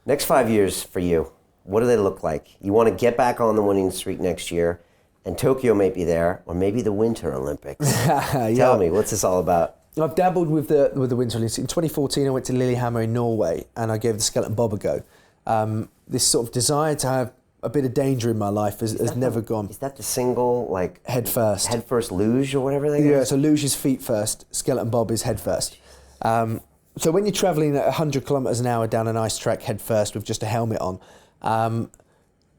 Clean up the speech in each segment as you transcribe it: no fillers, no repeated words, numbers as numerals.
Next 5 years for you, what do they look like? You want to get back on the winning streak next year, and Tokyo may be there, or maybe the Winter Olympics. Tell me, what's this all about? I've dabbled with the Winter Olympics. In 2014, I went to Lillehammer in Norway, and I gave the skeleton bob a go. This sort of desire to have a bit of danger in my life has never gone. Is that the single, like... Head first. Head first luge or whatever they Yeah, so luge is feet first, skeleton bob is head first. So when you're travelling at 100 kilometres an hour down an ice track head first with just a helmet on,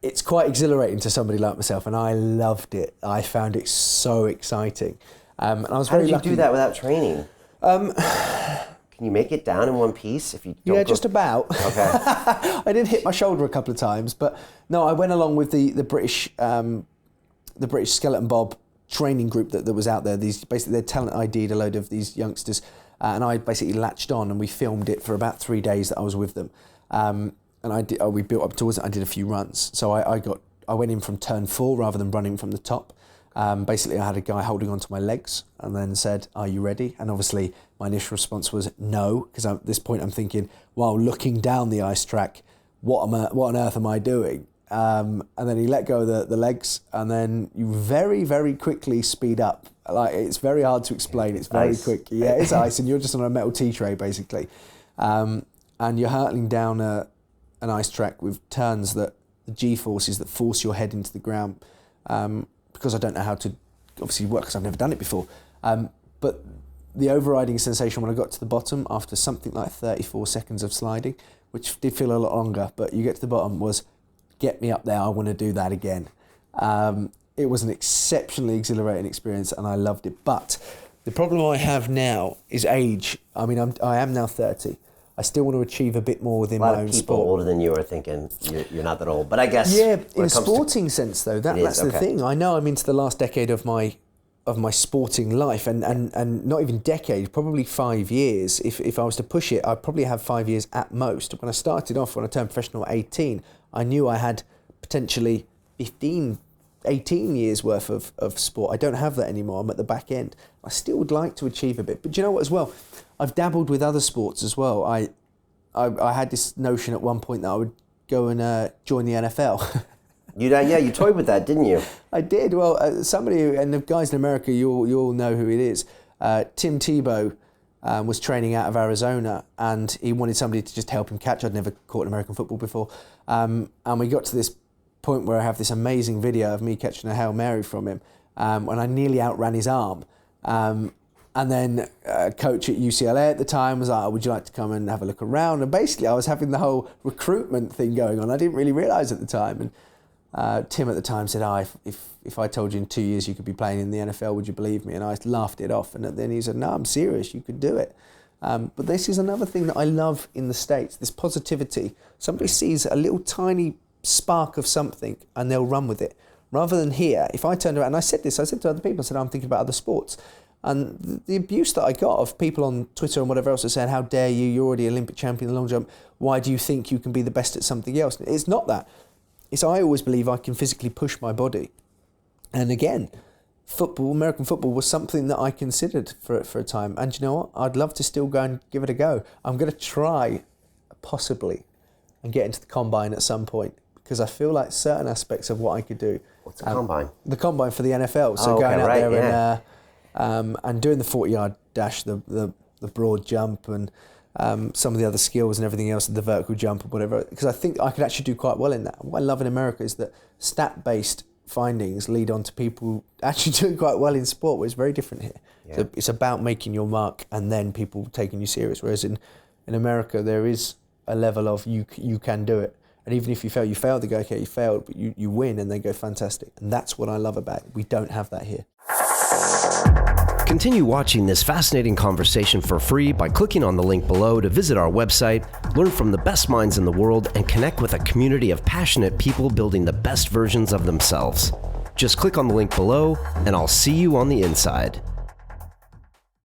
it's quite exhilarating to somebody like myself, and I loved it. I found it so exciting. And I was very lucky. How did you do that without training? Can you make it down in one piece if you don't Yeah, just about. Okay. I did hit my shoulder a couple of times, but no, I went along with the British skeleton bob training group that was out there. These basically, they talent ID'd a load of these youngsters, and I basically latched on, and we filmed it for about 3 days that I was with them. And we built up towards it. I did a few runs, so I went in from turn 4 rather than running from the top. Basically, I had a guy holding onto my legs and then said, "Are you ready?" And obviously, my initial response was no, because at this point I'm thinking, while looking down the ice track, what on earth am I doing? And then he let go of the legs, and then you very, very quickly speed up. Like, it's very hard to explain. It's very quick. Yeah, it's ice, and you're just on a metal tea tray basically, and you're hurtling down an ice track with turns that the G-forces that force your head into the ground. Because I don't know how to obviously work, because I've never done it before. But the overriding sensation when I got to the bottom after something like 34 seconds of sliding, which did feel a lot longer, but you get to the bottom, was, get me up there, I want to do that again. It was an exceptionally exhilarating experience, and I loved it. But the problem I have now is age. I mean, I am now 30. I still want to achieve a bit more within my own sport. A lot of people older than you are thinking you're not that old, but I guess... Yeah, in a sporting sense though, that's the thing. I know I'm into the last decade of my sporting life, and not even decade, probably 5 years. If I was to push it, I'd probably have 5 years at most. When I started off, when I turned professional at 18, I knew I had potentially 15, 18 years worth of sport. I don't have that anymore. I'm at the back end. I still would like to achieve a bit, but do you know what as well? I've dabbled with other sports as well. I had this notion at one point that I would go and join the NFL. You toyed with that, didn't you? I did. Well, somebody, and the guys in America, you all know who it is. Tim Tebow was training out of Arizona, and he wanted somebody to just help him catch. I'd never caught American football before. And we got to this point where I have this amazing video of me catching a Hail Mary from him, when I nearly outran his arm. And then a coach at UCLA at the time was like, "Would you like to come and have a look around?" And basically I was having the whole recruitment thing going on. I didn't really realise at the time. And Tim at the time said, if I told you in 2 years you could be playing in the NFL, would you believe me? And I laughed it off. And then he said, "No, I'm serious, you could do it." But this is another thing that I love in the States, this positivity. Somebody sees a little tiny spark of something and they'll run with it. Rather than here, if I turned around, and I said to other people, I said, I'm thinking about other sports. And the abuse that I got of people on Twitter and whatever else are saying, "How dare you, you're already Olympic champion in the long jump, why do you think you can be the best at something else?" It's not that. It's I always believe I can physically push my body. And again, American football was something that I considered for a time. And you know what? I'd love to still go and give it a go. I'm going to try, possibly, and get into the combine at some point, because I feel like certain aspects of what I could do. What's the combine? The combine for the NFL. So going out there and doing the 40-yard dash, the broad jump, and some of the other skills and everything else, the vertical jump and whatever, because I think I could actually do quite well in that. What I love in America is that stat-based findings lead on to people actually doing quite well in sport, where it's very different here. Yeah. So it's about making your mark and then people taking you serious, whereas in America there is a level of you can do it. And even if you fail, they go, "Okay, you failed," but you win, and they go, "Fantastic." And that's what I love about it. We don't have that here. Continue watching this fascinating conversation for free by clicking on the link below to visit our website, learn from the best minds in the world, and connect with a community of passionate people building the best versions of themselves. Just click on the link below, and I'll see you on the inside.